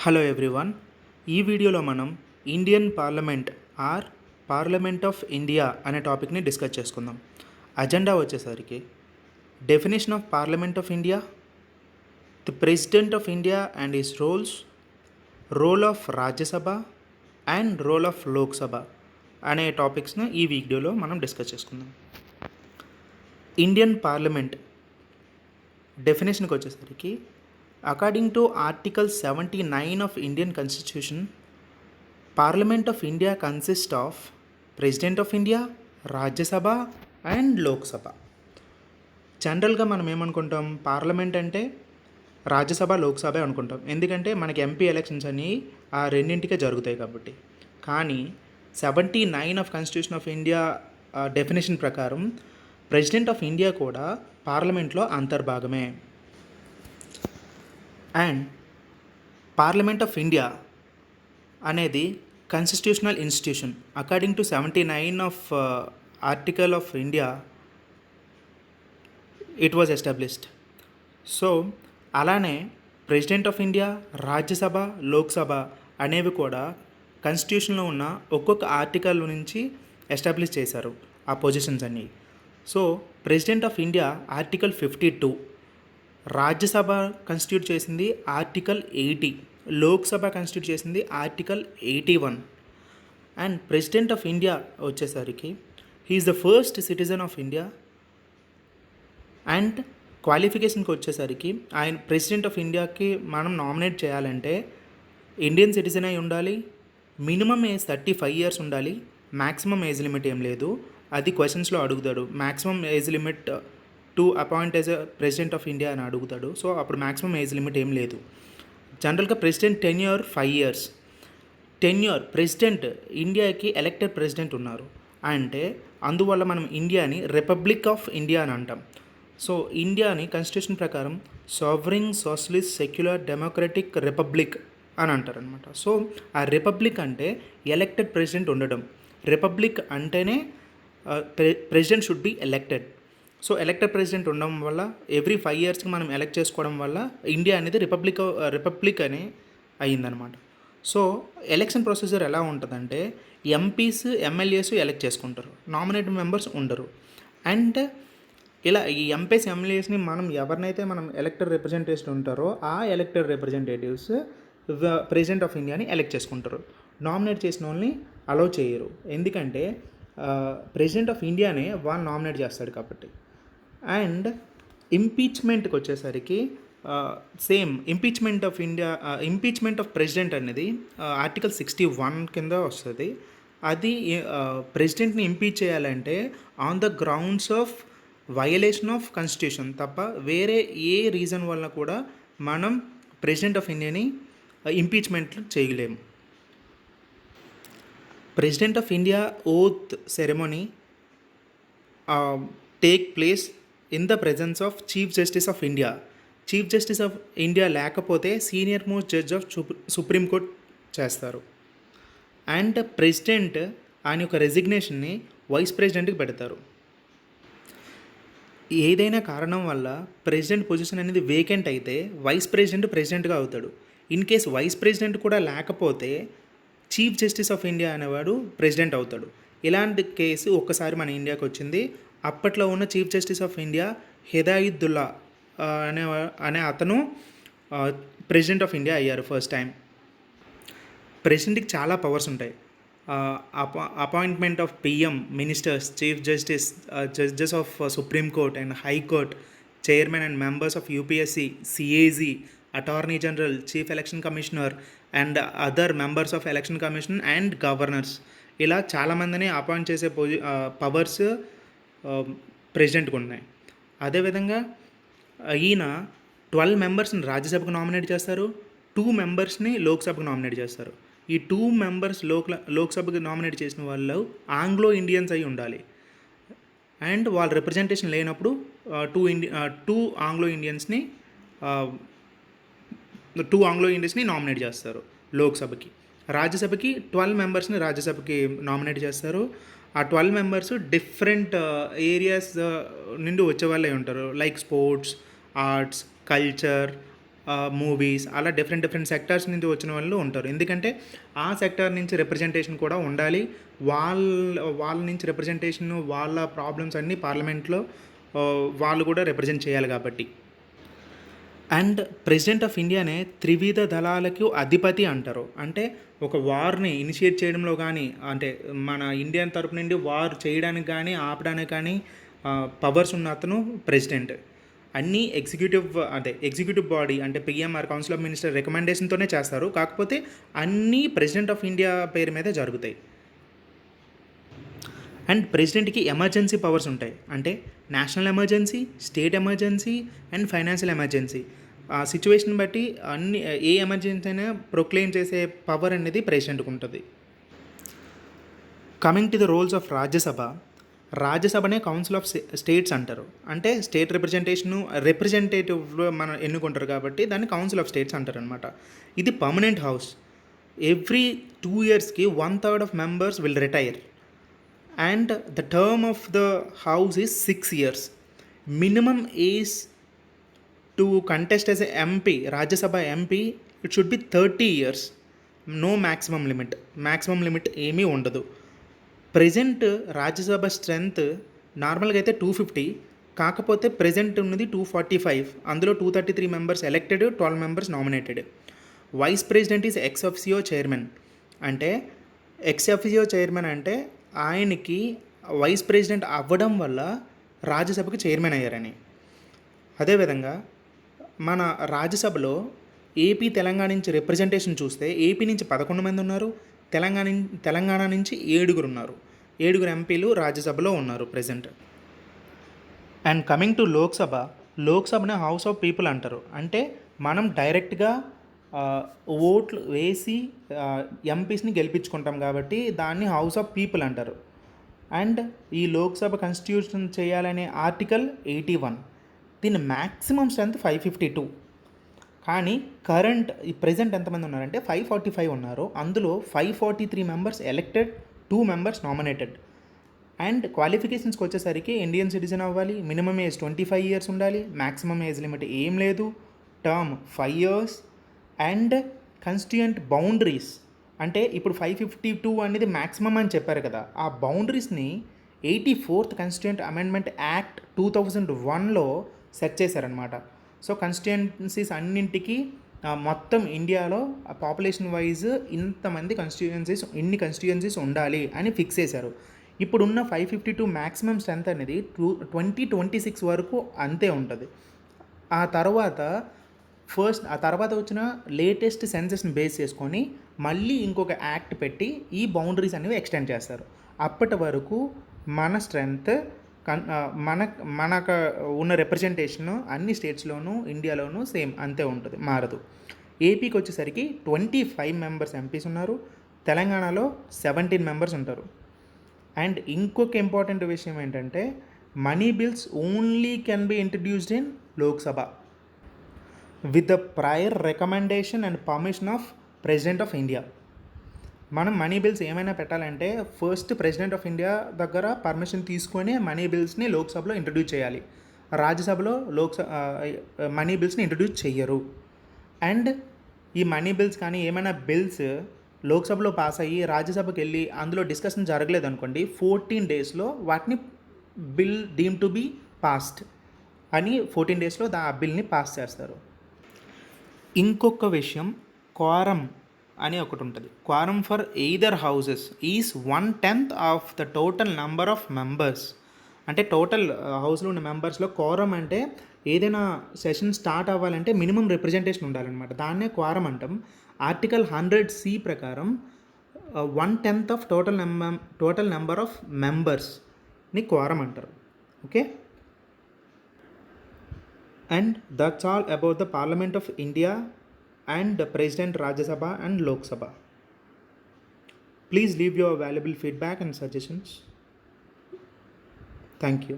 Hello everyone. ఈ వీడియోలో మనం Indian parliament or parliament of India అనే టాపిక్ని డిస్కస్ చేసుకుందాం. అజెండా వచ్చేసరికి definition of parliament of India, the president of India and his roles, role of Rajya Sabha and role of Lok Sabha అనే టాపిక్స్ని ఈ వీడియోలో మనం డిస్కస్ చేసుకుందాం. ఇండియన్ పార్లమెంట్ డెఫినేషన్కి వచ్చేసరికి according to article 79 of Indian Constitution, Parliament of India consists of President of India, Rajya Sabha and Lok Sabha. జనరల్గా మనం ఏమనుకుంటాం, పార్లమెంట్ అంటే రాజ్యసభ లోక్సభ అనుకుంటాం, ఎందుకంటే మనకి ఎంపీ ఎలక్షన్స్ అన్నీ ఆ రెండింటికే జరుగుతాయి కాబట్టి. కానీ 79 of constitution of India definition ప్రకారం ప్రెసిడెంట్ ఆఫ్ ఇండియా కూడా పార్లమెంట్లో అంతర్భాగమే. అండ్ పార్లమెంట్ ఆఫ్ ఇండియా అనేది constitutional institution. According to 79 of article of India it was established. So అలానే president of India, Rajya Sabha, Lok Sabha అనేవి కూడా కాన్స్టిట్యూషన్లో ఉన్న ఒక్కొక్క ఆర్టికల్ నుంచి ఎస్టాబ్లిష్ చేశారు ఆ పొజిషన్స్ అన్నీ. So president of India article 52, Rajya Sabha constitute చేసింది ఆర్టికల్ 80, లోక్సభ కన్స్టిట్యూట్ చేసింది article 81. And president of India వచ్చేసరికి he is the first citizen of India. And క్వాలిఫికేషన్కి వచ్చేసరికి ఆయన ప్రెసిడెంట్ ఆఫ్ ఇండియాకి మనం నామినేట్ చేయాలంటే ఇండియన్ సిటిజన్ అయి ఉండాలి, మినిమం ఏజ్ 35 years ఉండాలి, మ్యాక్సిమం ఏజ్ లిమిట్ ఏం లేదు. అది క్వశ్చన్స్లో అడుగుతాడు, maximum age limit to appoint as a president of India అని అడుగుతాడు. సో అప్పుడు మ్యాక్సిమం ఏజ్ లిమిట్ ఏం లేదు. జనరల్గా president tenure 5 years. Tenure president ఇండియాకి ఎలక్టెడ్ ప్రెసిడెంట్ ఉన్నారు అంటే అందువల్ల మనం ఇండియాని రిపబ్లిక్ ఆఫ్ ఇండియా అని అంటాం. సో ఇండియాని కాన్స్టిట్యూషన్ ప్రకారం sovereign socialist secular democratic republic అని అంటారనమాట. సో ఆ రిపబ్లిక్ అంటే ఎలక్టెడ్ ప్రెసిడెంట్ ఉండడం. రిపబ్లిక్ అంటేనే president should be elected. So elected president ఉండడం వల్ల ఎవ్రీ 5 yearsకి మనం ఎలక్ట్ చేసుకోవడం వల్ల ఇండియా అనేది రిపబ్లిక్ అని అయ్యిందనమాట. సో ఎలక్షన్ ప్రొసీజర్ ఎలా ఉంటుందంటే ఎంపీస్, ఎమ్మెల్యేస్ ఎలక్ట్ చేసుకుంటారు, నామినేటెడ్ మెంబర్స్ ఉండరు. అండ్ ఇలా ఈ ఎంపీస్, ఎమ్మెల్యేస్ని మనం ఎవరినైతే మనం ఎలక్టెడ్ రిప్రజెంటేటివ్స్ ఉంటారో ఆ ఎలక్టెడ్ రిప్రజెంటేటివ్స్ ప్రెసిడెంట్ ఆఫ్ ఇండియాని ఎలక్ట్ చేసుకుంటారు. నామినేట్ చేసిన వాళ్ళని అలౌ చేయరు, ఎందుకంటే ప్రెసిడెంట్ ఆఫ్ ఇండియానే వాళ్ళు నామినేట్ చేస్తాడు కాబట్టి. అండ్ ఇంపీచ్మెంట్కి వచ్చేసరికి same impeachment of India, impeachment of president అనేది ఆర్టికల్ 61 కింద వస్తుంది. అది ప్రెసిడెంట్ని ఇంపీచ్ చేయాలంటే on the grounds of violation of constitution తప్ప వేరే ఏ రీజన్ వల్ల కూడా మనం ప్రెసిడెంట్ ఆఫ్ ఇండియాని ఇంపీచ్మెంట్ చేయలేము. President of India oath ceremony take place in the presence of chief justice of India. Chief justice of India లేకపోతే senior most judge of supreme court చేస్తారు. అండ్ ప్రెసిడెంట్ ఆయన యొక్క రెసిగ్నేషన్ని వైస్ ప్రెసిడెంట్కి పెడతారు. ఏదైనా కారణం వల్ల ప్రెసిడెంట్ పొజిషన్ అనేది వేకెంట్ అయితే వైస్ ప్రెసిడెంట్ ప్రెసిడెంట్గా అవుతాడు. ఇన్ కేస్ వైస్ ప్రెసిడెంట్ కూడా లేకపోతే చీఫ్ జస్టిస్ ఆఫ్ ఇండియా అనేవాడు ప్రెసిడెంట్ అవుతాడు. ఇలాంటి కేసు ఒక్కసారి మన ఇండియాకి వచ్చింది. అప్పట్లో ఉన్న chief justice of India Hidayatullah అనే అతను ప్రెసిడెంట్ ఆఫ్ ఇండియా అయ్యారు ఫస్ట్ టైం. ప్రెసిడెంట్కి చాలా పవర్స్ ఉంటాయి. Appointment of PM, ministers, chief justice, judges of supreme court and high court, chairman and members of UPSC, CAG, attorney general, chief election commissioner and other members of election commission and governors, ఇలా చాలామందిని appoint చేసే powers ప్రెసిడెంట్కి ఉన్నాయి. అదేవిధంగా ఈయన 12 మెంబర్స్ని రాజ్యసభకు nominate చేస్తారు, 2 మెంబర్స్ని లోక్సభకు నామినేట్ చేస్తారు. ఈ 2 మెంబర్స్ లోక్సభకు నామినేట్ చేసిన వాళ్ళు ఆంగ్లో ఇండియన్స్ అయి ఉండాలి. అండ్ వాళ్ళ రిప్రజెంటేషన్ లేనప్పుడు 2 ఆంగ్లో ఇండియన్స్ని నామినేట్ చేస్తారు లోక్సభకి. రాజ్యసభకి 12 మెంబర్స్ని రాజ్యసభకి నామినేట్ చేస్తారు. ఆ 12 మెంబర్స్ డిఫరెంట్ ఏరియాస్ నుండి వచ్చే వాళ్ళే ఉంటారు, like sports, arts, culture, movies అలా డిఫరెంట్ సెక్టార్స్ నుంచి వచ్చిన వాళ్ళు ఉంటారు. ఎందుకంటే ఆ సెక్టార్ నుంచి రిప్రజెంటేషన్ కూడా ఉండాలి. వాళ్ళ నుంచి రిప్రజెంటేషన్, వాళ్ళ ప్రాబ్లమ్స్ అన్నీ పార్లమెంట్లో వాళ్ళు కూడా రిప్రజెంట్ చేయాలి కాబట్టి. అండ్ ప్రెసిడెంట్ ఆఫ్ ఇండియానే త్రివిధ దళాలకు అధిపతి అంటారు. అంటే ఒక వార్ని ఇనిషియేట్ చేయడంలో కానీ, అంటే మన ఇండియన్ తరపు నుండి వార్ చేయడానికి కానీ ఆపడానికి కానీ పవర్స్ ఉన్న అతను ప్రెసిడెంట్. అన్నీ ఎగ్జిక్యూటివ్ బాడీ అంటే పిఎంఆర్ కౌన్సిల్ ఆఫ్ మినిస్టర్ రికమెండేషన్తోనే చేస్తారు. కాకపోతే అన్నీ ప్రెసిడెంట్ ఆఫ్ ఇండియా పేరు మీదే జరుగుతాయి. అండ్ ప్రెసిడెంట్కి ఎమర్జెన్సీ పవర్స్ ఉంటాయి. అంటే national emergency, state emergency and financial emergency. ఆ సిచ్యువేషన్ బట్టి ఏ ఎమర్జెన్సీ అయినా ప్రొక్లెయిమ్ చేసే పవర్ అనేది ప్రెసిడెంట్కి ఉంటుంది. Coming to the roles of రాజ్యసభనే కౌన్సిల్ ఆఫ్ స్టేట్స్ అంటారు. అంటే స్టేట్ రిప్రజెంటేటివ్ మనం ఎన్నుకుంటారు కాబట్టి దాన్ని కౌన్సిల్ ఆఫ్ స్టేట్స్ అంటారు అనమాట. ఇది permanent house. Every 2 yearsకి 1/3 of members will retire and the term of the house is 6 years. Minimum age to contest as a MP, Rajya Sabha MP, it should be 30 years. No maximum limit ఏమీ ఉండదు. Present Rajya Sabha strength నార్మల్గా అయితే 250, కాకపోతే present ఉన్నది 245. అందులో 233 members elected, 12 members nominated. Vice president is ex officio chairman. అంటే ex officio chairman అంటే ఆయనకి వైస్ ప్రెసిడెంట్ అవ్వడం వల్ల రాజ్యసభకి చైర్మన్ అయ్యారని. అదేవిధంగా మన రాజ్యసభలో ఏపీ తెలంగాణ నుంచి రిప్రజెంటేషన్ చూస్తే ఏపీ నుంచి 11 మంది ఉన్నారు, తెలంగాణ నుంచి 7 ఉన్నారు. 7 ఎంపీలు రాజ్యసభలో ఉన్నారు ప్రెజెంట్. అండ్ కమింగ్ టు లోక్సభనే హౌస్ ఆఫ్ పీపుల్ అంటారు. అంటే మనం డైరెక్ట్గా ఓట్లు వేసి ఎంపీస్ని గెలిపించుకుంటాం కాబట్టి దాన్ని హౌస్ ఆఫ్ పీపుల్ అంటారు. అండ్ ఈ లోక్సభ కాన్స్టిట్యూషన్ చేయాలనే ఆర్టికల్ 81. దీని మ్యాక్సిమం స్ట్రెంత్ 552. కానీ ఈ ప్రెజెంట్ ఎంతమంది ఉన్నారంటే 545 ఉన్నారు. అందులో 543 members elected, 2 members nominated. And క్వాలిఫికేషన్స్కి వచ్చేసరికి ఇండియన్ సిటిజన్ అవ్వాలి, మినిమం ఏజ్ 25 years ఉండాలి, మ్యాక్సిమం ఏజ్ లిమిట్ ఏం లేదు, term 5 years. And constituent boundaries అంటే ఇప్పుడు 552 అనేది మ్యాక్సిమం అని చెప్పారు కదా, ఆ బౌండరీస్ని 84th కాన్స్టిట్యూయెంట్ అమెండ్మెంట్ యాక్ట్ 2001లో సెట్ చేశారనమాట. సో కాన్స్టిట్యుయెన్సీస్ అన్నింటికి మొత్తం ఇండియాలో పాపులేషన్ వైజ్ ఇన్ని కాన్స్టిట్యుయెన్సీస్ ఉండాలి అని ఫిక్స్ చేశారు. ఇప్పుడున్న 552 మ్యాక్సిమం స్ట్రెంత్ అనేది 2026 వరకు అంతే ఉంటుంది. ఆ తర్వాత వచ్చిన లేటెస్ట్ సెన్సెస్ని బేస్ చేసుకొని మళ్ళీ ఇంకొక యాక్ట్ పెట్టి ఈ బౌండరీస్ అనేవి ఎక్స్టెండ్ చేస్తారు. అప్పటి వరకు మన స్ట్రెంత్ మనకు ఉన్న రిప్రజెంటేషన్ అన్ని స్టేట్స్లోనూ ఇండియాలోనూ సేమ్ అంతే ఉంటుంది, మారదు. ఏపీకి వచ్చేసరికి 25 మెంబర్స్ ఎంపీస్ ఉన్నారు, తెలంగాణలో 17 మెంబర్స్ ఉంటారు. అండ్ ఇంకొక ఇంపార్టెంట్ విషయం ఏంటంటే money bills only can be introduced in Lok Sabha with the prior recommendation and permission of president of India. మనం మనీ బిల్స్ ఏమైనా పెట్టాలంటే ఫస్ట్ ప్రెసిడెంట్ ఆఫ్ ఇండియా దగ్గర పర్మిషన్ తీసుకొని మనీ బిల్స్ని లోక్సభలో ఇంట్రడ్యూస్ చేయాలి. రాజ్యసభలో మనీ బిల్స్ని ఇంట్రడ్యూస్ చెయ్యరు. అండ్ ఈ మనీ బిల్స్ కానీ ఏమైనా బిల్స్ లోక్సభలో పాస్ అయ్యి రాజ్యసభకి వెళ్ళి అందులో డిస్కషన్ జరగలేదు అనుకోండి, 14 daysలో వాటిని bill deem to be passed అని 14 daysలో ఆ బిల్ని పాస్ చేస్తారు. ఇంకొక విషయం, క్వారం అని ఒకటి ఉంటుంది. Quorum for either houses is 1/10 of the total number of members. అంటే టోటల్ హౌస్లో ఉన్న మెంబర్స్లో క్వారం అంటే ఏదైనా సెషన్ స్టార్ట్ అవ్వాలంటే మినిమం రిప్రజెంటేషన్ ఉండాలన్నమాట, దాన్నే క్వారం అంటాం. ఆర్టికల్ 100C ప్రకారం 1/10 ఆఫ్ టోటల్ నెంబర్ ఆఫ్ మెంబర్స్ని క్వారం అంటారు. Okay, and that's all about the parliament of India and the President, Rajya Sabha and Lok Sabha. Please leave your valuable feedback and suggestions. Thank you.